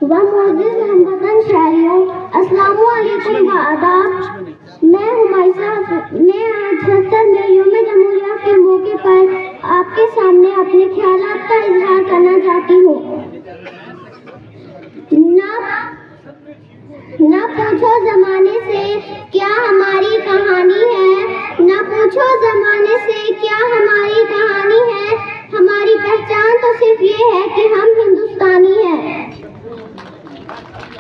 و معزز ہموطن شہریوں، السلام علیکم و آداب۔ میں ہمائسہ، میں آج 70ویں یوم جمہوریہ کے موقع پر آپ کے سامنے اپنے خیالات کا اظہار کرنا چاہتی ہوں۔ نہ پوچھو زمانے سے کیا ہماری کہانی ہے، نہ پوچھو زمانے سے کیا ہماری کہانی ہے، ہماری پہچان تو صرف یہ ہے کہ ہم ہندوستانی ہیں۔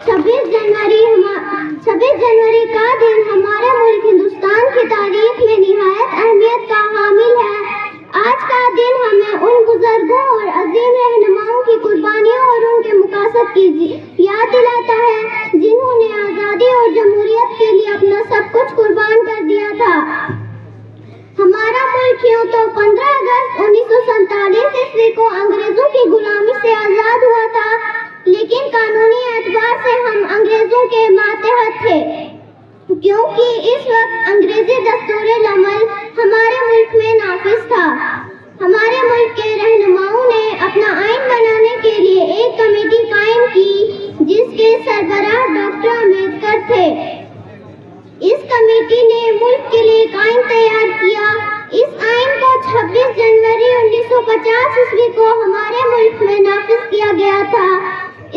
26 جنوری کا دن ہمارے ملک ہندوستان کی تاریخ میں نہایت اہمیت کا حامل ہے۔ آج کا دن ہمیں ان بزرگوں اور عظیم رہنماؤں کی قربانیوں اور ان کے مقاصد کی یاد دلاتا ہے جنہوں نے آزادی اور جمہوریت کے لیے اپنا سب کچھ قربان کر دیا تھا۔ ہمارا ملک یوں تو 15 اگست 1947 عیسوی کو انگریزوں کی غلامی سے آزاد ہوا تھا، لیکن قانونی اعتبار سے ہم انگریزوں کے ماتحت تھے، کیونکہ اس وقت انگریزی دستور العمل ہمارے ملک میں نافذ تھا۔ ہمارے ملک کے رہنماؤں نے اپنا آئین بنانے کے لیے ایک کمیٹی قائم کی جس کے سربراہ ڈاکٹر امبیڈکر تھے۔ اس کمیٹی نے ملک کے لیے ایک آئین تیار کیا۔ اس آئین کو 26 جنوری 1950 عیسوی کو ہمارے ملک میں نافذ کیا گیا تھا۔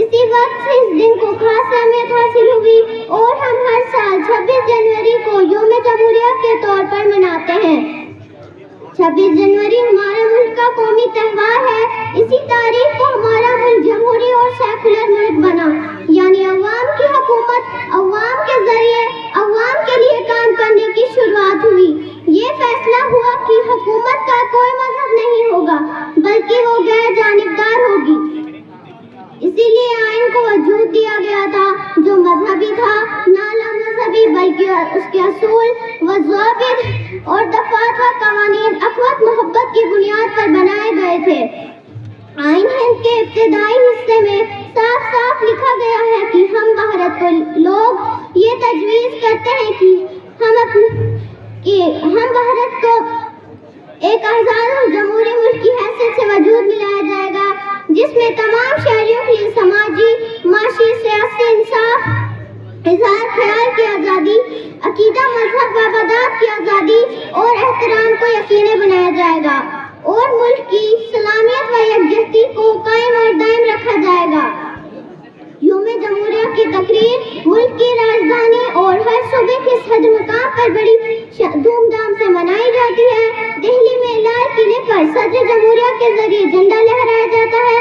اسی وقت سے اس دن کو خاص اہمیت حاصل ہوئی اور ہم ہر سال 26 جنوری کو یوم جمہوریہ کے طور پر مناتے ہیں۔ 26 جنوری ہمارے ملک کا قومی تہوار ہے۔ اسی تاریخ کو ہمارا ملک جمہوری اور سیکولر ملک بنا، یعنی عوام کی حکومت، عوام کے ذریعے عوام کے لیے کام کرنے کی شروعات ہوئی۔ یہ فیصلہ ہوا کہ حکومت کا کوئی مذہب نہیں ہوگا بلکہ وہ غیر جانبدار ہوگی۔ اسی لیے آئین کو وجود دیا گیا تھا جو مذہبی تھا، نہ مذہبی بلکہ اس کے اصول و ضوابط اور دفعات و قوانین اخوت محبت کی بنیاد پر بنائے گئے تھے۔ آئین ہند کے ابتدائی حصے میں صاف صاف لکھا گیا ہے کہ ہم بھارت کو لوگ یہ تجویز کرتے ہیں کہ ہم بھارت کو ایک آزاد اور جمہوری ملک کی حیثیت سے وجود میں لایا جائے گا جس میں تمام شہریوں کے لیے سماجی، معاشی، سیاسی انصاف، اظہار خیال کی آزادی، عقیدہ، مذہب و عبادات کی آزادی اور احترام کو یقینی بنایا جائے گا اور ملک کی سلامیت و یکجہتی کو قائم اور دائم رکھا جائے گا۔ یوم جمہوریہ کی تقریب ملک کی راجدھانی اور ہر صوبے کے صدر مقام پر بڑی دھوم دھام سے منائی جاتی ہے۔ دہلی میں لال قلعے پر صدر جمہوریہ کے ذریعے جھنڈا لہرایا جاتا ہے،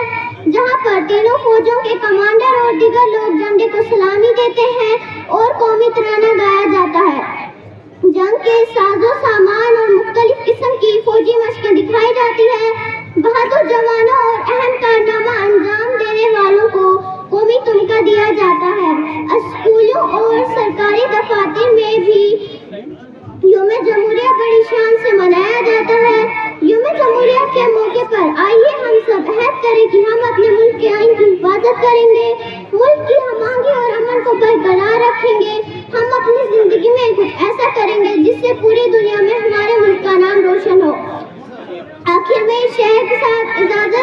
جہاں پر تینوں فوجوں کے کمانڈر اور دیگر لوگ جھنڈے کو سلامی دیتے ہیں اور قومی ترانہ گایا جاتا ہے۔ جنگ کے ساز و سامان اور مختلف قسم کی فوجی مشقیں دکھائی جاتی ہیں۔ بہادر جوانوں اور اہم کارنامہ انجام دینے والوں کو قومی تمغہ دیا جاتا ہے۔ اسکولوں اور سرکاری دفاتر میں بھی یوم جمہوریہ بڑی شان سے منایا جاتا ہے۔ یوم جمہوریہ کے موقع پر آئیے ہم سب عہد کریں کہ ہم اپنے ملک کے آئین کی حفاظت کریں گے، ملک کی ہم آہنگی اور امن کو برقرار رکھیں گے۔ ہم اپنی زندگی میں کچھ ایسا کریں گے جس سے پوری دنیا میں ہمارے ملک کا نام روشن ہو۔ آخر میں اس شعر کے ساتھ اجازت